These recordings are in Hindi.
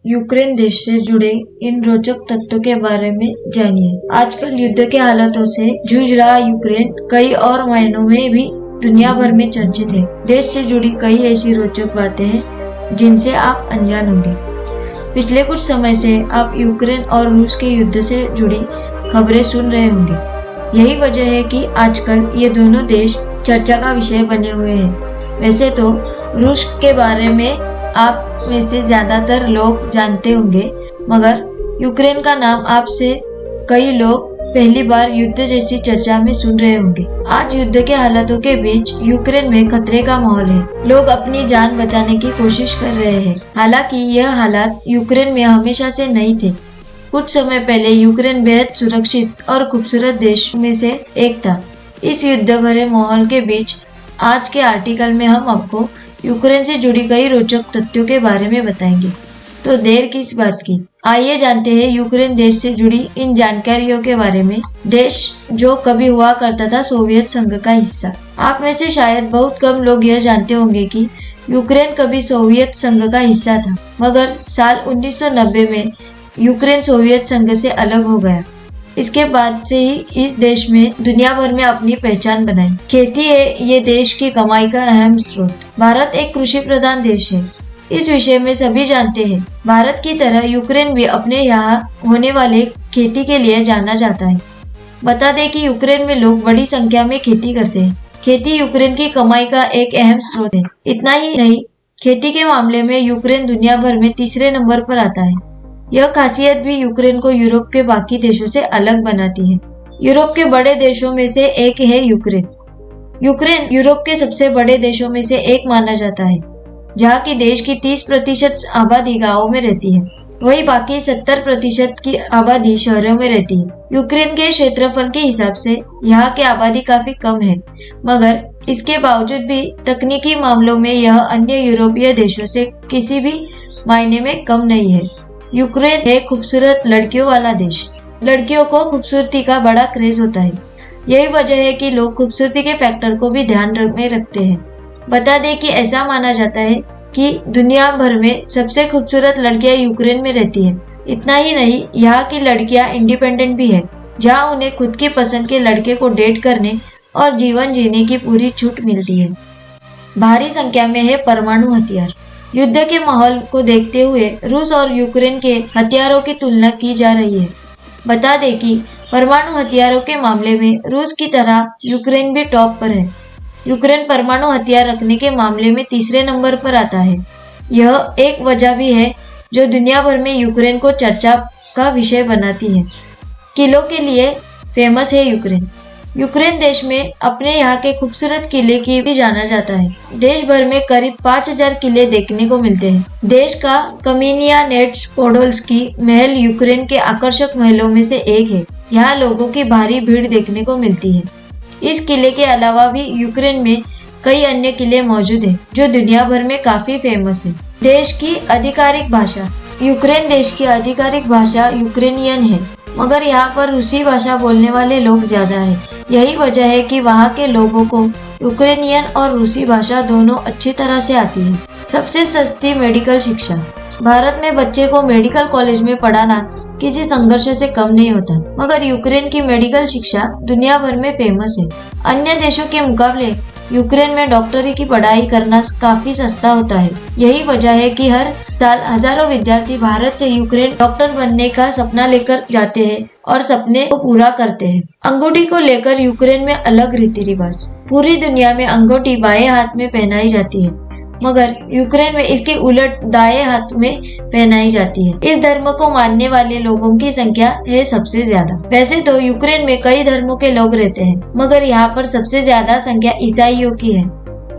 यूक्रेन देश से जुड़े इन रोचक तथ्यों के बारे में जानिए। आजकल युद्ध के हालातों से जूझ रहा यूक्रेन कई और महीनों में भी दुनिया भर में चर्चित है। देश से जुड़ी कई ऐसी रोचक बातें हैं जिनसे आप अनजान होंगे। पिछले कुछ समय से आप यूक्रेन और रूस के युद्ध से जुड़ी खबरें सुन रहे होंगे। यही वजह है कि आजकल ये दोनों देश चर्चा का विषय बने हुए हैं। वैसे तो रूस के बारे में आप में से ज्यादातर लोग जानते होंगे, मगर यूक्रेन का नाम आपसे कई लोग पहली बार युद्ध जैसी चर्चा में सुन रहे होंगे। आज युद्ध के हालातों के बीच यूक्रेन में खतरे का माहौल है। लोग अपनी जान बचाने की कोशिश कर रहे हैं। हालांकि यह हालात यूक्रेन में हमेशा से नहीं थे। कुछ समय पहले यूक्रेन बेहद सुरक्षित और खूबसूरत देशों में से एक था। इस युद्ध भरे माहौल के बीच आज के आर्टिकल में हम आपको यूक्रेन से जुड़ी कई रोचक तथ्यों के बारे में बताएंगे। तो देर किस बात की, आइए जानते हैं यूक्रेन देश से जुड़ी इन जानकारियों के बारे में। देश जो कभी हुआ करता था सोवियत संघ का हिस्सा। आप में से शायद बहुत कम लोग यह जानते होंगे कि यूक्रेन कभी सोवियत संघ का हिस्सा था, मगर साल 1990 में यूक्रेन सोवियत संघ से अलग हो गया। इसके बाद से ही इस देश में दुनिया भर में अपनी पहचान बनाई। खेती है ये देश की कमाई का अहम स्रोत। भारत एक कृषि प्रधान देश है। इस विषय में सभी जानते हैं। भारत की तरह यूक्रेन भी अपने यहाँ होने वाले खेती के लिए जाना जाता है। बता दें कि यूक्रेन में लोग बड़ी संख्या में खेती करते हैं। खेती यूक्रेन की कमाई का एक अहम स्रोत है। इतना ही नहीं, खेती के मामले में यूक्रेन दुनिया भर में तीसरे नंबर पर आता है। यह खासियत भी यूक्रेन को यूरोप के बाकी देशों से अलग बनाती है। यूरोप के बड़े देशों में से एक है यूक्रेन। यूक्रेन यूरोप के सबसे बड़े देशों में से एक माना जाता है, जहाँ की देश की 30% आबादी गाँवों में रहती है, वही बाकी 70% की आबादी शहरों में रहती है। यूक्रेन के क्षेत्रफल के हिसाब से यहाँ की आबादी काफी कम है, मगर इसके बावजूद भी तकनीकी मामलों में यह अन्य यूरोपीय देशों से किसी भी मायने में कम नहीं है। यूक्रेन है खूबसूरत लड़कियों वाला देश। लड़कियों को खूबसूरती का बड़ा क्रेज होता है। यही वजह है कि लोग खूबसूरती के फैक्टर को भी ध्यान में रखते हैं। बता दें कि ऐसा माना जाता है कि दुनिया भर में सबसे खूबसूरत लड़कियां यूक्रेन में रहती हैं। इतना ही नहीं, यहाँ की लड़कियां इंडिपेंडेंट भी है, जहाँ उन्हें खुद की पसंद के लड़के को डेट करने और जीवन जीने की पूरी छूट मिलती है। भारी संख्या में है परमाणु हथियार। युद्ध के माहौल को देखते हुए रूस और यूक्रेन के हथियारों की तुलना की जा रही है। बता दें कि परमाणु हथियारों के मामले में रूस की तरह यूक्रेन भी टॉप पर है। यूक्रेन परमाणु हथियार रखने के मामले में तीसरे नंबर पर आता है। यह एक वजह भी है जो दुनिया भर में यूक्रेन को चर्चा का विषय बनाती है। किलों के लिए फेमस है यूक्रेन। यूक्रेन देश में अपने यहाँ के खूबसूरत किले की भी जाना जाता है। देश भर में करीब 5000 किले देखने को मिलते हैं। देश का कमिनियानेट्स पोडोल्स्की महल यूक्रेन के आकर्षक महलों में से एक है। यहाँ लोगों की भारी भीड़ देखने को मिलती है। इस किले के अलावा भी यूक्रेन में कई अन्य किले मौजूद हैं, जो दुनिया भर में काफी फेमस है। देश की आधिकारिक भाषा। यूक्रेन देश की आधिकारिक भाषा यूक्रेनियन है, मगर यहाँ पर रूसी भाषा बोलने वाले लोग ज्यादा है। यही वजह है कि वहाँ के लोगों को यूक्रेनियन और रूसी भाषा दोनों अच्छी तरह से आती है। सबसे सस्ती मेडिकल शिक्षा। भारत में बच्चे को मेडिकल कॉलेज में पढ़ाना किसी संघर्ष से कम नहीं होता, मगर यूक्रेन की मेडिकल शिक्षा दुनिया भर में फेमस है। अन्य देशों के मुकाबले यूक्रेन में डॉक्टरी की पढ़ाई करना काफी सस्ता होता है। यही वजह है कि हर साल हजारों विद्यार्थी भारत से यूक्रेन डॉक्टर बनने का सपना लेकर जाते हैं और सपने को पूरा करते हैं। अंगूठी को लेकर यूक्रेन में अलग रीति रिवाज। पूरी दुनिया में अंगूठी बाएं हाथ में पहनाई जाती है, मगर यूक्रेन में इसके उलट दाएं हाथ में पहनाई जाती है। इस धर्म को मानने वाले लोगों की संख्या है सबसे ज्यादा। वैसे तो यूक्रेन में कई धर्मों के लोग रहते हैं, मगर यहाँ पर सबसे ज्यादा संख्या ईसाइयों की है।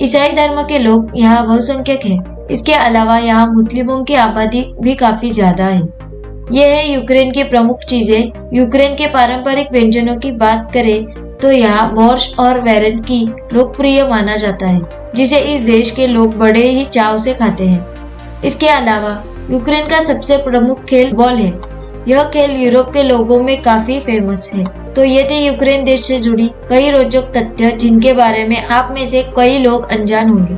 ईसाई धर्म के लोग यहाँ बहुसंख्यक हैं। इसके अलावा यहाँ मुस्लिमों की आबादी भी काफी ज्यादा है। ये है यूक्रेन की प्रमुख चीजें। यूक्रेन के पारंपरिक व्यंजनों की बात करें तो यहाँ बोर्श और वैरन की लोकप्रिय माना जाता है, जिसे इस देश के लोग बड़े ही चाव से खाते हैं। इसके अलावा यूक्रेन का सबसे प्रमुख खेल फुटबॉल है। यह खेल यूरोप के लोगों में काफी फेमस है। तो ये थे यूक्रेन देश से जुड़ी कई रोचक तथ्य जिनके बारे में आप में से कई लोग अनजान होंगे।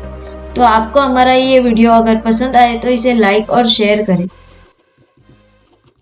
तो आपको हमारा ये वीडियो अगर पसंद आए तो इसे लाइक और शेयर करें।